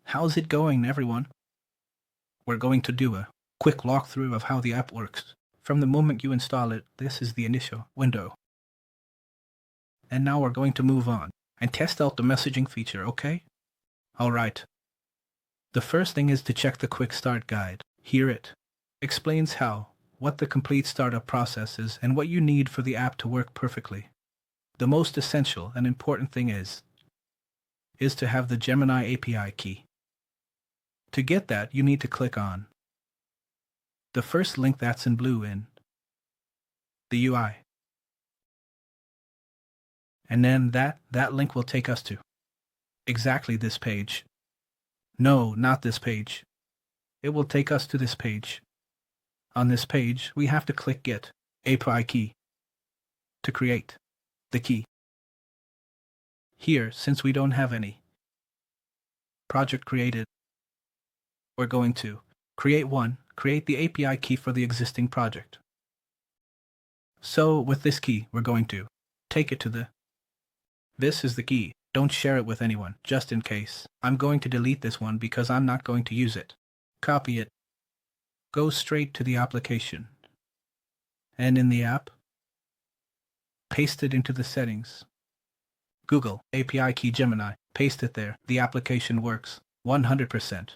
How's it going, everyone? We're going to do a quick walkthrough of how the app works. From the moment you install it, this is the initial window. And now we're going to move on and test out the messaging feature, okay? Alright. The first thing is to check the quick start guide. Here it explains what the complete startup process is and what you need for the app to work perfectly. The most essential and important thing is to have the Gemini API key. To get that, you need to click on the first link that's in blue in the UI. And then that link will take us to exactly this page. No, not this page. It will take us to this page. On this page, we have to click Get API Key to create the key. Here, since we don't have any project created, we're going to create the API key for the existing project. So with this key, we're going to take it to this is the key. Don't share it with anyone, just in case. I'm going to delete this one because I'm not going to use it. Copy it. Go straight to the application. And in the app, paste it into the settings. Google API key Gemini. Paste it there. The application works 100%.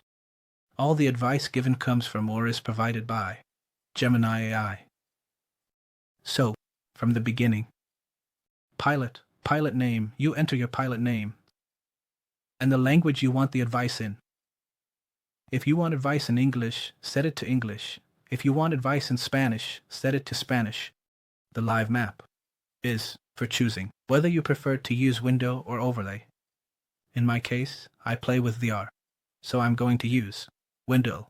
All the advice given comes from or is provided by Gemini AI. So, from the beginning, pilot name, you enter your pilot name, and the language you want the advice in. If you want advice in English, set it to English. If you want advice in Spanish, set it to Spanish. The live map is for choosing whether you prefer to use window or overlay. In my case, I play with VR, so I'm going to use window.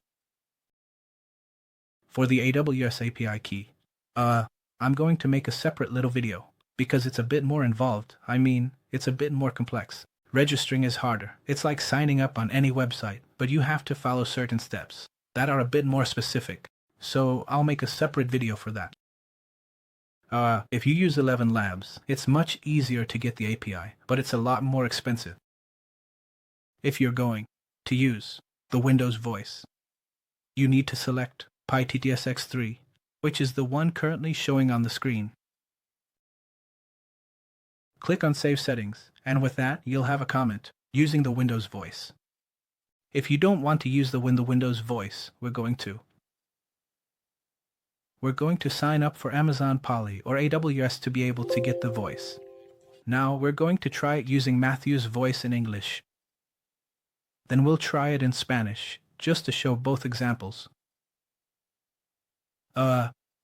For the AWS API key, I'm going to make a separate little video because it's a bit more involved. It's a bit more complex. Registering is harder. It's like signing up on any website, but you have to follow certain steps that are a bit more specific. So I'll make a separate video for that. If you use 11 Labs, it's much easier to get the API, but it's a lot more expensive. If you're going to use the Windows voice, you need to select PyTTSX3, which is the one currently showing on the screen. Click on Save Settings, and with that, you'll have a comment using the Windows voice. If you don't want to use the Windows voice, we're going to sign up for Amazon Poly or AWS to be able to get the voice. Now we're going to try it using Matthew's voice in English. Then we'll try it in Spanish, just to show both examples.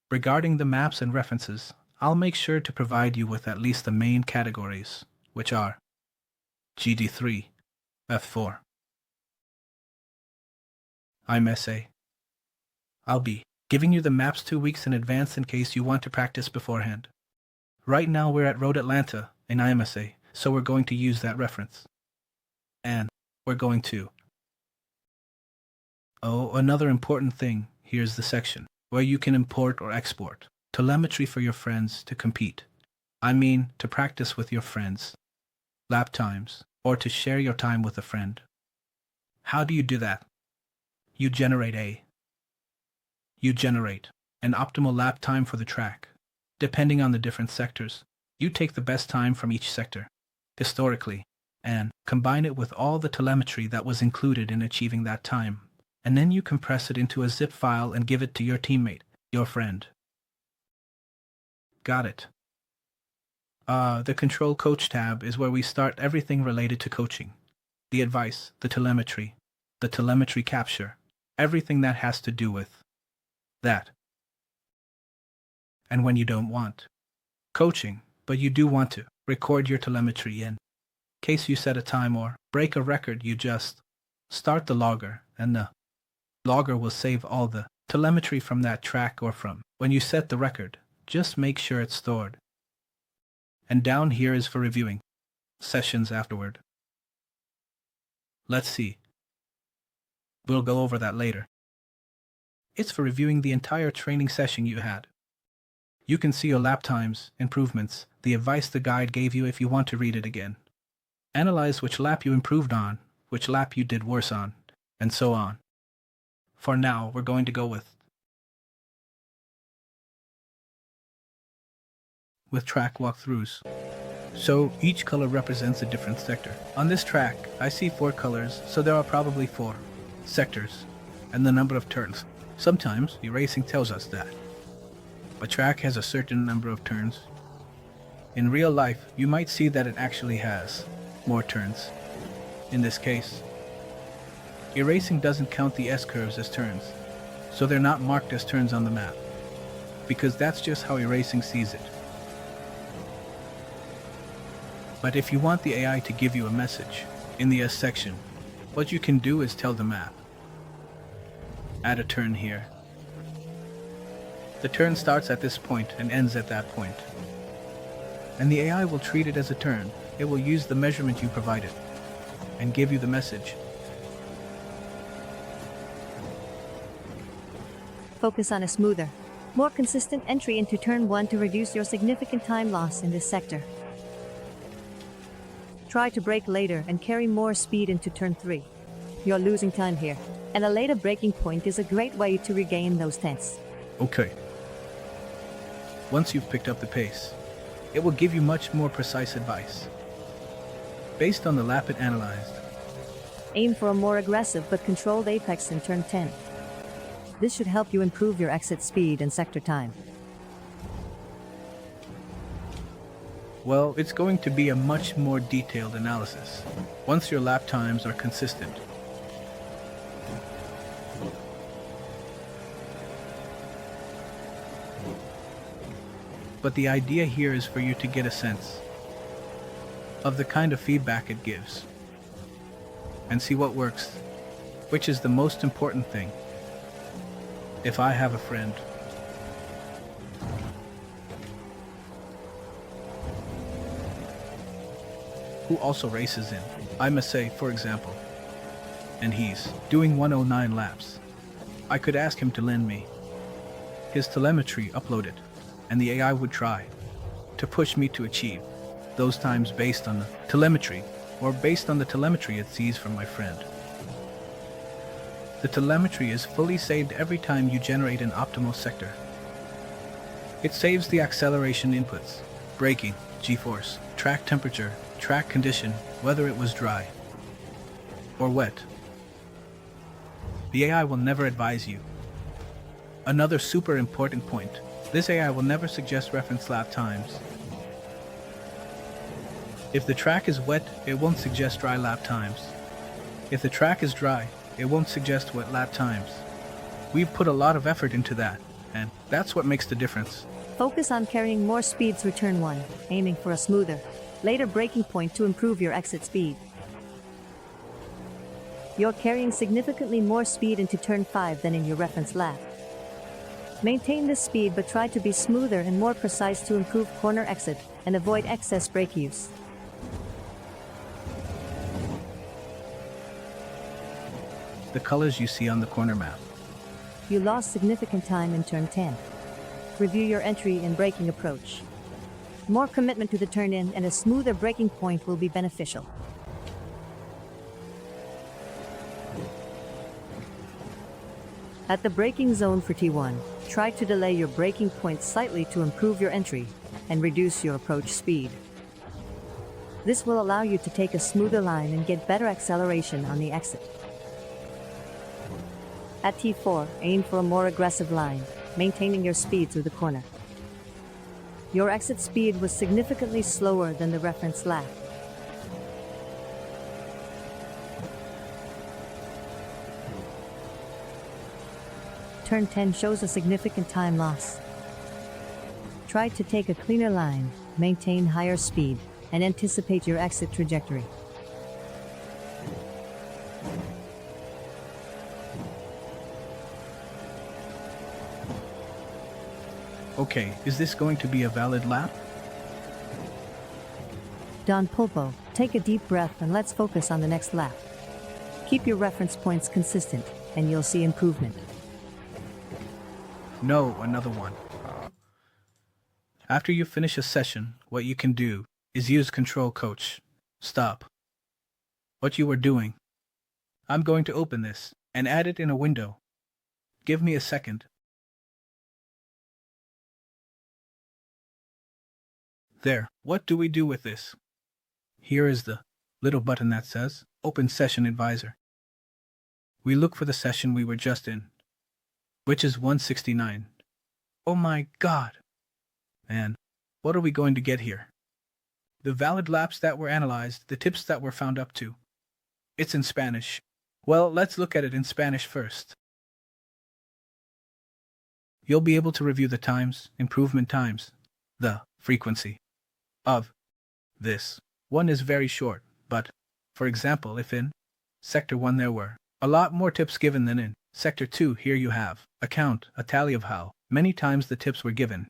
Regarding the maps and references, I'll make sure to provide you with at least the main categories, which are GD3, F4, IMSA. I'll be giving you the maps 2 weeks in advance in case you want to practice beforehand. Right now we're at Road Atlanta in IMSA, so we're going to use that reference. And we're going to... another important thing, here's the section where you can import or export telemetry for your friends to compete. To practice with your friends, lap times, or to share your time with a friend. How do you do that? You generate an optimal lap time for the track. Depending on the different sectors, you take the best time from each sector, historically, and combine it with all the telemetry that was included in achieving that time. And then you compress it into a zip file and give it to your teammate, your friend. Got it. The Control Coach tab is where we start everything related to coaching. The advice, the telemetry capture, everything that has to do with that. And when you don't want coaching, but you do want to record your telemetry in case you set a time or break a record, you just start the logger, and the logger will save all the telemetry from that track or from when you set the record. Just make sure it's stored. And down here is for reviewing sessions afterward. Let's see. We'll go over that later. It's for reviewing the entire training session you had. You can see your lap times, improvements, the advice the guide gave you if you want to read it again. Analyze which lap you improved on, which lap you did worse on, and so on. For now, we're going to go with track walkthroughs. So, each color represents a different sector. On this track, I see 4 colors, so there are probably 4 sectors, and the number of turns. Sometimes, iRacing tells us that a track has a certain number of turns. In real life, you might see that it actually has more turns. In this case, iRacing doesn't count the S-curves as turns, so they're not marked as turns on the map, because that's just how iRacing sees it. But if you want the AI to give you a message in the S section, what you can do is tell the map, add a turn here. The turn starts at this point and ends at that point. And the AI will treat it as a turn. It will use the measurement you provided and give you the message. Focus on a smoother, more consistent entry into turn 1 to reduce your significant time loss in this sector. Try to brake later and carry more speed into turn 3. You're losing time here, and a later braking point is a great way to regain those tenths. Okay. Once you've picked up the pace, it will give you much more precise advice. Based on the lap it analyzed, Aim for a more aggressive but controlled apex in turn 10. This should help you improve your exit speed and sector time. well, it's going to be a much more detailed analysis once your lap times are consistent. But the idea here is for you to get a sense of the kind of feedback it gives and see what works, which is the most important thing. If I have a friend who also races in, I must say, for example, and he's doing 109 laps, I could ask him to lend me his telemetry uploaded, and the AI would try to push me to achieve those times based on the telemetry, or based on the telemetry it sees from my friend. The telemetry is fully saved every time you generate an optimal sector. It saves the acceleration inputs, braking, g-force, track temperature, track condition, whether it was dry or wet. The AI will never advise you. Another super important point, this AI will never suggest reference lap times. If the track is wet, it won't suggest dry lap times. If the track is dry, it won't suggest wet lap times. We've put a lot of effort into that, and that's what makes the difference. Focus on carrying more speed through turn 1, aiming for a smoother, later braking point to improve your exit speed. You're carrying significantly more speed into turn 5 than in your reference lap. Maintain this speed, but try to be smoother and more precise to improve corner exit and avoid excess brake use. The colors you see on the corner map. You lost significant time in turn 10. Review your entry and braking approach. More commitment to the turn-in and a smoother braking point will be beneficial. At the braking zone for T1, try to delay your braking point slightly to improve your entry and reduce your approach speed. This will allow you to take a smoother line and get better acceleration on the exit. At T4, aim for a more aggressive line, maintaining your speed through the corner. Your exit speed was significantly slower than the reference lap. Turn 10 shows a significant time loss. Try to take a cleaner line, maintain higher speed, and anticipate your exit trajectory. Okay, is this going to be a valid lap? Don Pulpo, take a deep breath and let's focus on the next lap. Keep your reference points consistent, and you'll see improvement. No, another one. After you finish a session, what you can do is use Control Coach. Stop what you were doing I'm going to open this and add it in a window. Give me a second. There, what do we do with this? Here is the little button that says Open Session Advisor. We look for the session we were just in, which is 169. Oh my God! Man, what are we going to get here? The valid laps that were analyzed, the tips that were found up to. It's in Spanish. Well, let's look at it in Spanish first. You'll be able to review the times, improvement times, the frequency of this. One is very short, but, for example, if in Sector 1 there were a lot more tips given than in Sector 2, here you have a count, a tally of how many times the tips were given.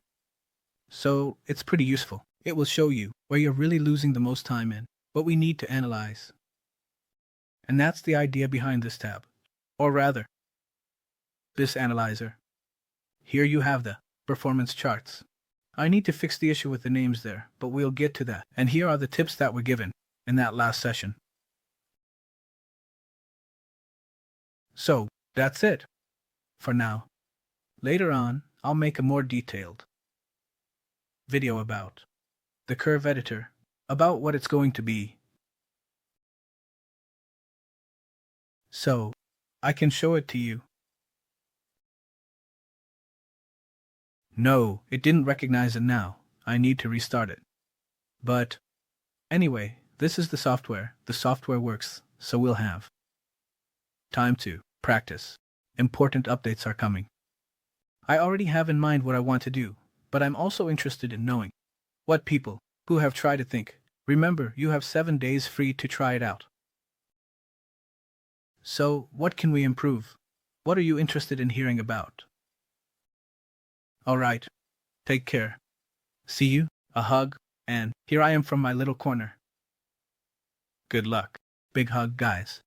So, it's pretty useful. It will show you where you're really losing the most time in, what we need to analyze. And that's the idea behind this tab. Or rather, this analyzer. Here you have the performance charts. I need to fix the issue with the names there, but we'll get to that. And here are the tips that were given in that last session. So, that's it for now. Later on, I'll make a more detailed video about the curve editor, about what it's going to be. So, I can show it to you. No, it didn't recognize it now. I need to restart it. But, anyway, this is the software. The software works, so we'll have time to practice. Important updates are coming. I already have in mind what I want to do, but I'm also interested in knowing what people who have tried it think. Remember, you have 7 days free to try it out. So, what can we improve? What are you interested in hearing about? Alright, take care. See you, a hug, and here I am from my little corner. Good luck. Big hug, guys.